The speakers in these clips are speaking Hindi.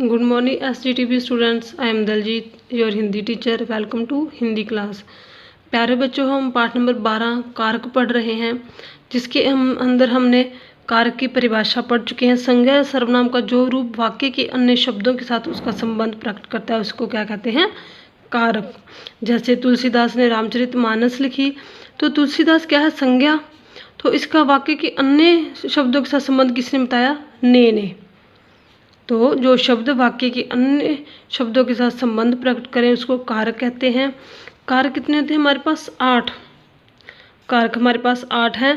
Good morning SGTB students. I am Daljit, your Hindi teacher. Welcome to Hindi class. प्यारे बच्चों, हम पाठ नंबर 12 कारक पढ़ रहे हैं, जिसके अंदर हमने कारक की परिभाषा पढ़ चुके हैं। संज्ञा या सर्वनाम का जो रूप वाक्य के अन्य शब्दों के साथ उसका संबंध प्रकट करता है उसको क्या कहते हैं? कारक। जैसे तुलसीदास ने रामचरितमानस लिखी, तो तुलसीदास क्या है? संज्ञा। तो इसका वाक्य के अन्य शब्दों के साथ संबंध किसने बताया? ने। तो जो शब्द वाक्य के अन्य शब्दों के साथ संबंध प्रकट करें उसको कारक कहते हैं। कारक कितने होते हैं हमारे पास? 8 कारक हमारे पास 8 हैं।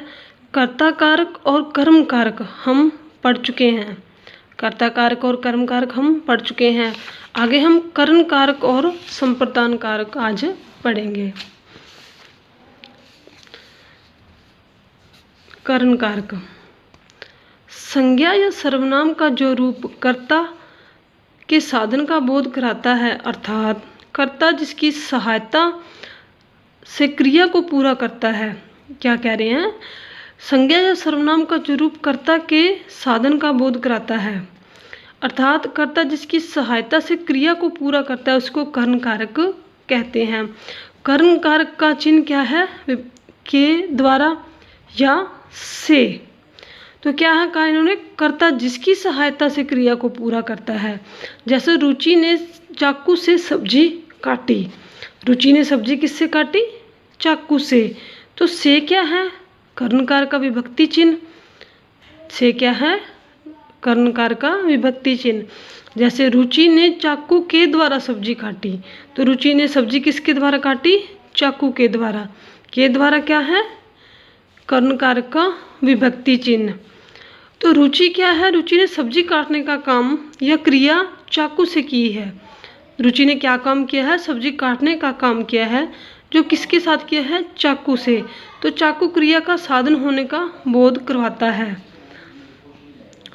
कर्ता कारक और कर्म कारक हम पढ़ चुके हैं। कर्ता कारक और कर्म कारक हम पढ़ चुके हैं। आगे हम करण कारक और संप्रदान कारक आज पढ़ेंगे। करण कारक। संज्ञा या सर्वनाम का जो रूप कर्ता के साधन का बोध कराता है, अर्थात कर्ता जिसकी सहायता से क्रिया को पूरा करता है। क्या कह रहे हैं? संज्ञा या सर्वनाम का जो रूप कर्ता के साधन का बोध कराता है, अर्थात कर्ता जिसकी सहायता से क्रिया को पूरा करता है उसको करण कारक कहते हैं। करण कारक का चिन्ह क्या है? के द्वारा या से। तो क्या है कहा इन्होंने? कर्ता जिसकी सहायता से क्रिया को पूरा करता है। जैसे रुचि ने चाकू से सब्जी काटी। रुचि ने सब्जी किससे काटी? चाकू से। तो से क्या है? कर्णकार का विभक्ति चिन्ह। से क्या है? कर्णकार का विभक्ति चिन्ह। जैसे रुचि ने चाकू के द्वारा सब्जी काटी, तो रुचि ने सब्जी किसके द्वारा काटी? चाकू के द्वारा। के द्वारा क्या है? कर्णकार का विभक्ति चिन्ह। तो रुचि क्या है? रुचि ने सब्जी काटने का काम या क्रिया चाकू से की है। रुचि ने क्या काम किया है? सब्जी काटने का काम किया है, जो किसके साथ किया है? चाकू से। तो चाकू क्रिया का साधन होने का बोध करवाता है।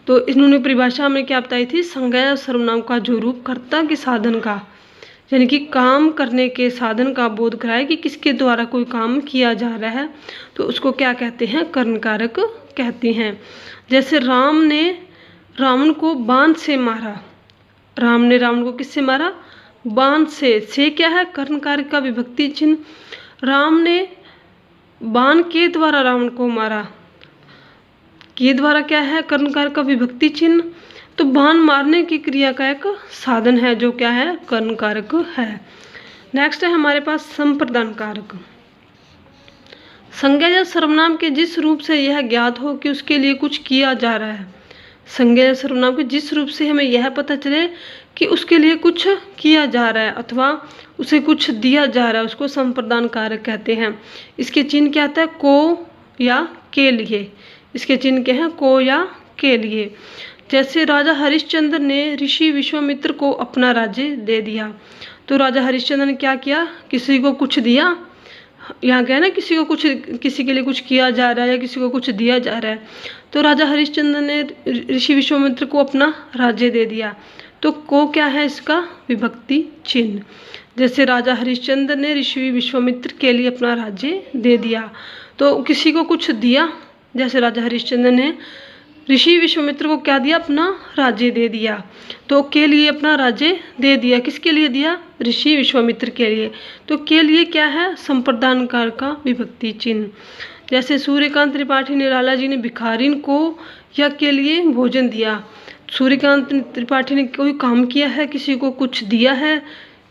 तो इन्होंने परिभाषा में क्या बताई थी? संज्ञा या सर्वनाम का जो रूप कर्ता के साधन का, यानी कि काम करने के साधन का बोध कराए कि किसके द्वारा कोई काम किया जा रहा है, तो उसको क्या कहते हैं? करण कारक कहते हैं। जैसे राम ने रावण को बाण से मारा। राम ने रावण को किससे मारा? बाण से। से क्या है? करण कारक का विभक्ति चिन्ह। राम ने बाण के द्वारा रावण को मारा। के द्वारा क्या है? करण कारक का विभक्ति चिन्ह। तो बाण मारने की क्रिया का एक साधन है जो क्या है? करण कारक है। नेक्स्ट है हमारे पास संप्रदान कारक। संज्ञा या सर्वनाम के जिस रूप से यह ज्ञात हो कि उसके लिए कुछ किया जा रहा है। संज्ञा या सर्वनाम के जिस रूप से हमें यह पता चले कि उसके लिए कुछ किया जा रहा है अथवा उसे कुछ दिया जा रहा है, उसको संप्रदान कारक कहते हैं। इसके चिन्ह क्या आता है? को या के लिए। इसके चिन्ह क्या है? को या के लिए। जैसे राजा हरिश्चंद्र ने ऋषि विश्वामित्र को अपना राज्य दे दिया। तो राजा हरिश्चंद्र ने क्या किया? किसी को कुछ दिया। यहाँ क्या है ना, किसी के लिए कुछ किया जा रहा है या किसी को कुछ दिया जा रहा है। तो राजा हरिश्चंद्र ने ऋषि विश्वामित्र को अपना राज्य दे दिया। तो को क्या है? इसका विभक्ति चिन्ह। जैसे राजा हरिश्चंद्र ने ऋषि विश्वामित्र के लिए अपना राज्य दे दिया, तो किसी को कुछ दिया। जैसे राजा हरिश्चंद्र ने ऋषि विश्वामित्र को क्या दिया? अपना राज्य दे दिया। तो के लिए अपना राज्य दे दिया। किसके लिए दिया? ऋषि विश्वामित्र के लिए। तो के लिए क्या है? संप्रदान कारक का विभक्ति चिन्ह। जैसे सूर्यकांत त्रिपाठी ने लाला जी ने भिखारिन को या के लिए भोजन दिया। सूर्यकांत त्रिपाठी ने कोई काम किया है, किसी को कुछ दिया है।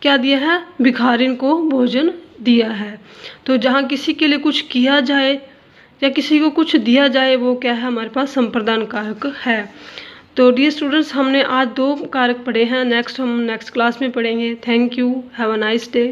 क्या दिया है? भिखारिन को भोजन दिया है। तो जहाँ किसी के लिए कुछ किया जाए या किसी को कुछ दिया जाए वो क्या है? हमारे पास संप्रदान कारक है। तो डियर स्टूडेंट्स, हमने आज 2 कारक पढ़े हैं। नेक्स्ट हम नेक्स्ट क्लास में पढ़ेंगे। Thank you. Have a nice day.